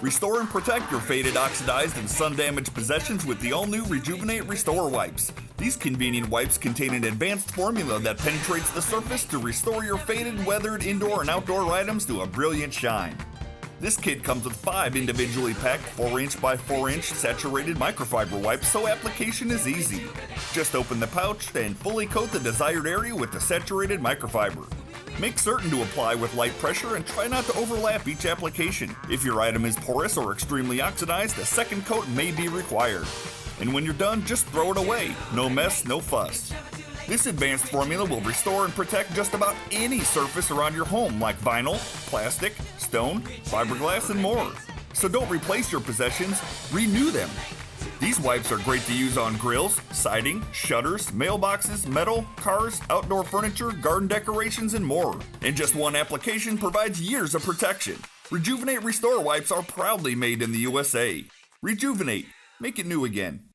Restore and protect your faded, oxidized, and sun-damaged possessions with the all-new Rejuvenate Restore Wipes. These convenient wipes contain an advanced formula that penetrates the surface to restore your faded, weathered indoor and outdoor items to a brilliant shine. This kit comes with 5 individually packed 4-inch by 4-inch saturated microfiber wipes, so application is easy. Just open the pouch and fully coat the desired area with the saturated microfiber. Make certain to apply with light pressure and try not to overlap each application. If your item is porous or extremely oxidized, a second coat may be required. And when you're done, just throw it away. No mess, no fuss. This advanced formula will restore and protect just about any surface around your home, like vinyl, plastic, stone, fiberglass, and more. So don't replace your possessions, renew them. These wipes are great to use on grills, siding, shutters, mailboxes, metal, cars, outdoor furniture, garden decorations, and more. And just one application provides years of protection. Rejuvenate Restore Wipes are proudly made in the USA. Rejuvenate. Make it new again.